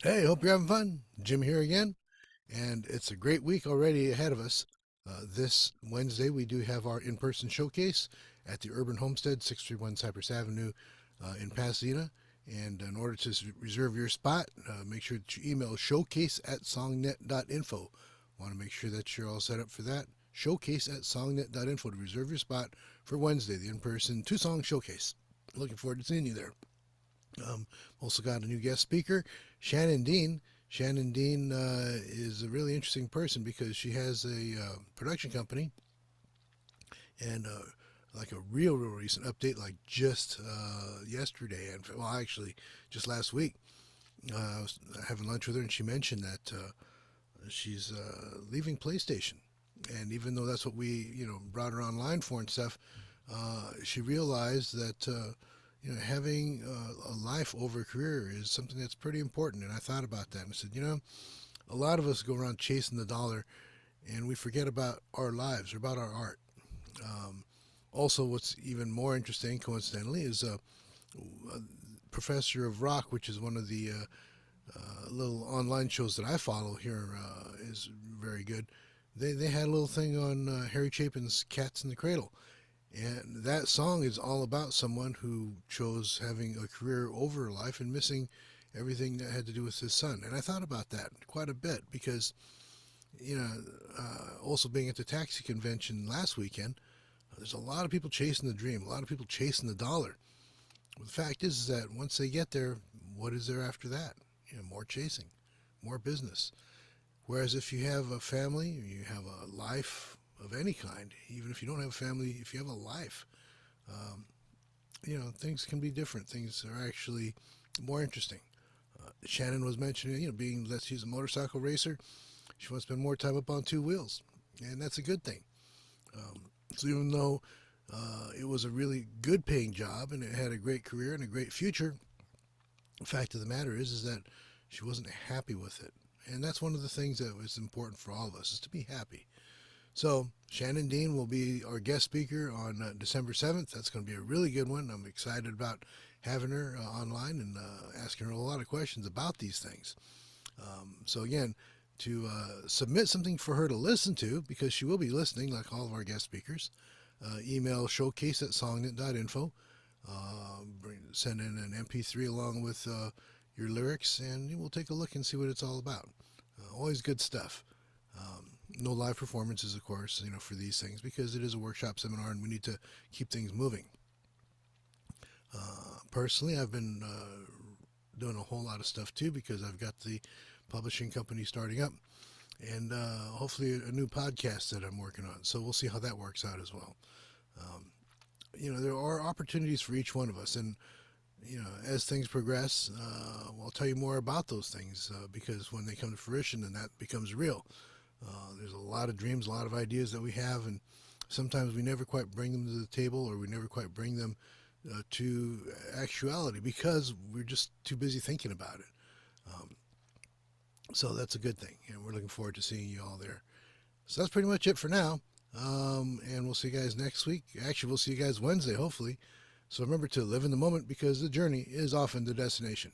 Hey, hope you're having fun. Jim here again, and it's a great week already ahead of us. This Wednesday, we do have our in person showcase at the Urban Homestead, 631 Cypress Avenue in Pasadena. And in order to reserve your spot, make sure that you email showcase at songnet.info. Want to make sure that you're all set up for that. Showcase at songnet.info to reserve your spot for Wednesday, the in person two song showcase. Looking forward to seeing you there. Also got a new guest speaker, Shannon Deane. Shannon Deane is a really interesting person because she has a production company and like a real recent update, like just yesterday, and well, actually, just last week. I was having lunch with her, and she mentioned that she's leaving PlayStation. And even though that's what we, brought her online for and stuff, she realized that having a life over a career is something that's pretty important. And I thought about that and I said, a lot of us go around chasing the dollar and we forget about our lives or about our art. Um, Also, what's even more interesting, coincidentally, is a professor of rock, which is one of the little online shows that I follow here, is very good. They had a little thing on Harry Chapin's "Cats in the Cradle," and that song is all about someone who chose having a career over life and missing everything that had to do with his son. And I thought about that quite a bit because, you know, also being at the taxi convention last weekend, there's a lot of people chasing the dream, a lot of people chasing the dollar. Well, the fact is that once they get there, what is there after that? More chasing, more business. Whereas if you have a family, you have a life of any kind, even if you don't have a family, if you have a life, um, things can be different. Things are actually more interesting. Shannon was mentioning, being that she's a motorcycle racer, she wants to spend more time up on two wheels, and that's a good thing. So even though it was a really good paying job and it had a great career and a great future, the fact of the matter is that she wasn't happy with it. And that's one of the things that was important for all of us is to be happy. So Shannon Deane will be our guest speaker on December 7th. That's going to be a really good one. I'm excited about having her online and asking her a lot of questions about these things. So again, to submit something for her to listen to, because she will be listening like all of our guest speakers, email showcase at songnet.info. Send in an MP3 along with your lyrics, and we'll take a look and see what it's all about. Always good stuff. No live performances, of course, for these things because it is a workshop seminar and we need to keep things moving. Personally, I've been doing a whole lot of stuff too because I've got the publishing company starting up and hopefully a new podcast that I'm working on. So we'll see how that works out as well. Um, there are opportunities for each one of us, and as things progress, I'll tell you more about those things because when they come to fruition and that becomes real, there's a lot of dreams, a lot of ideas that we have, and sometimes we never quite bring them to the table or we never quite bring them to actuality because we're just too busy thinking about it. Um, so that's a good thing, and we're looking forward to seeing you all there. So that's pretty much it for now. And we'll see you guys next week. Actually, we'll see you guys Wednesday, hopefully. So remember to live in the moment because the journey is often the destination.